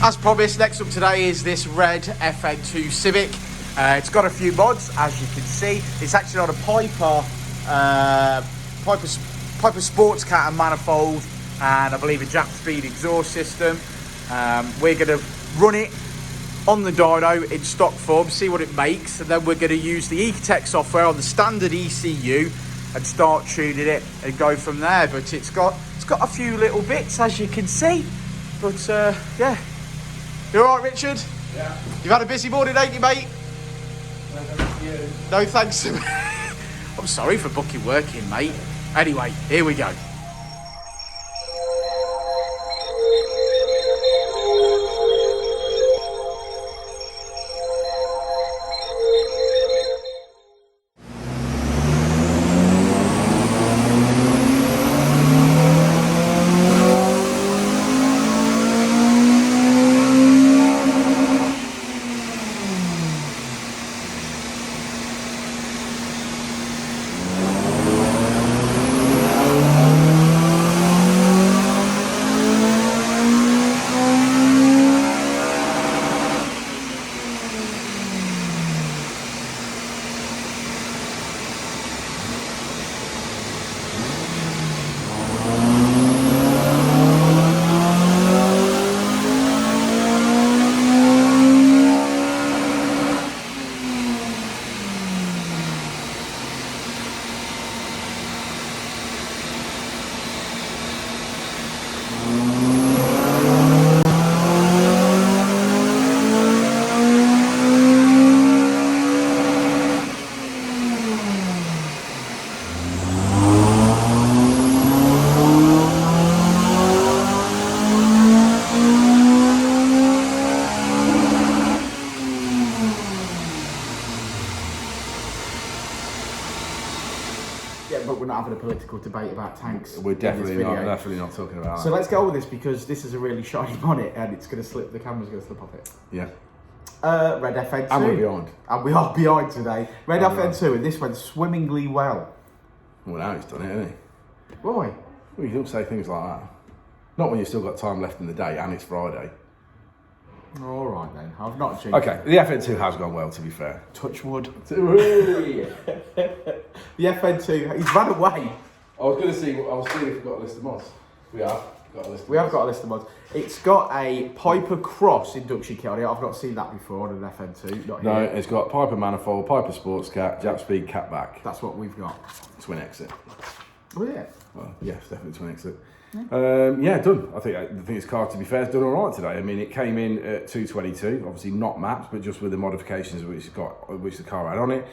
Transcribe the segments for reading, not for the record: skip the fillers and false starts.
As promised, next up today is this red FN2 Civic. It's got a few mods, as you can see. It's actually on a Piper Sports Cat and manifold, and I believe a Jack speed exhaust system. We're going to run it on the dyno in stock form, see what it makes, and then we're going to use the Ecutek software on the standard ECU and start tuning it and go from there. But it's got a few little bits, as you can see. But yeah. You all right, Richard? Yeah. You've had a busy morning, ain't you, mate? No thanks to you. No thanks to me. I'm sorry for booking work in, mate. Anyway, here we go. But we're not having a political debate about tanks. We're definitely not talking about that. So let's go with this, because this is a really shiny bonnet and it's going to slip, the camera's going to slip off it. Yeah. Red FN2. And we're behind. And we are behind today. Red FN2, and this went swimmingly well. Well, now he's done it, hasn't he? Why? Well, you don't say things like that. Not when you've still got time left in the day and it's Friday. All right then, I've not changed. Okay, the FN2 has gone well, to be fair. Touch wood. The The FN2, he's run away. I was seeing if we've got a list of mods. We have got a list of We have got a list of mods. It's got a Piper Cross induction kit on it. I've not seen that before on an FN2. Not No, here. it's got Piper manifold, Piper Sports Cat, Jack Speed Cat back. That's what we've got. Twin exit. Oh yeah. Well, yes, definitely twin exit. Yeah, done. I think this car, to be fair, has done all right today. I mean, it came in at 222, obviously not mapped, but just with the modifications which the car had on it.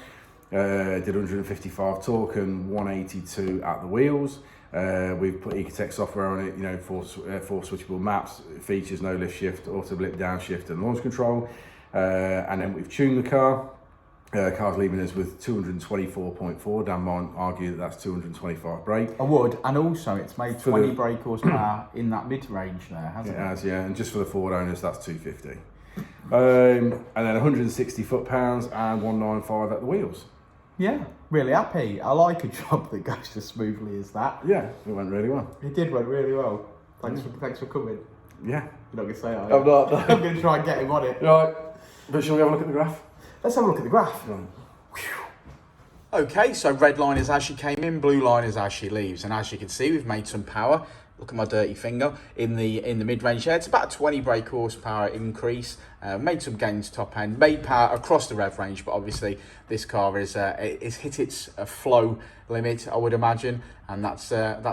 Did 155 torque and 182 at the wheels. We've put Ecutek software on it, you know, four switchable maps, features no lift shift, auto blip downshift and launch control. And then we've tuned the car. Car's leaving us with 224.4. Dan might argue that that's 225 brake. I would, and also it's made 20 brake horsepower in that mid-range there, hasn't it? It has, yeah, and just for the Ford owners, that's 250. And then 160 foot-pounds and 195 at the wheels. Yeah, really happy. I like a job that goes as smoothly as that. Yeah, it went really well. It did went really well. Thanks for coming. Yeah. You're not going to say it, are I'm you? not. I'm going to try and get him on it. Right, but shall we have a look at the graph? Let's have a look at the graph. Okay, so red line is as she came in, blue line is as she leaves, and as you can see, we've made some power. Look at my dirty finger in the mid-range there. It's about a 20 brake horsepower increase. Made some gains top end, made power across the rev range, but obviously this car is hit its flow limit, I would imagine, and that's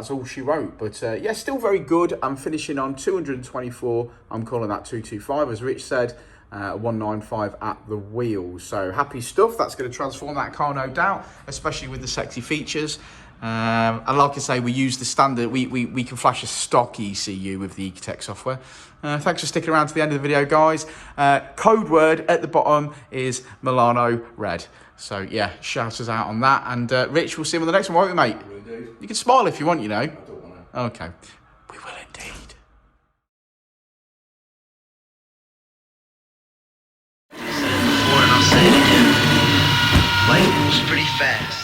all she wrote. But yeah, still very good. I'm finishing on 224. I'm calling that 225, as Rich said. 195 at the wheels. So happy stuff. That's going to transform that car, no doubt, especially with the sexy features. And like I say, we use the standard, we can flash a stock ECU with the Ecutek software. Thanks for sticking around to the end of the video, guys. Code word at the bottom is Milano Red. So yeah, shout us out on that. And Rich, we'll see you on the next one, won't we, mate? Will do. You can smile if you want, you know. I don't want to. Okay. We will indeed. Before and I'll say it again. Life moves pretty fast.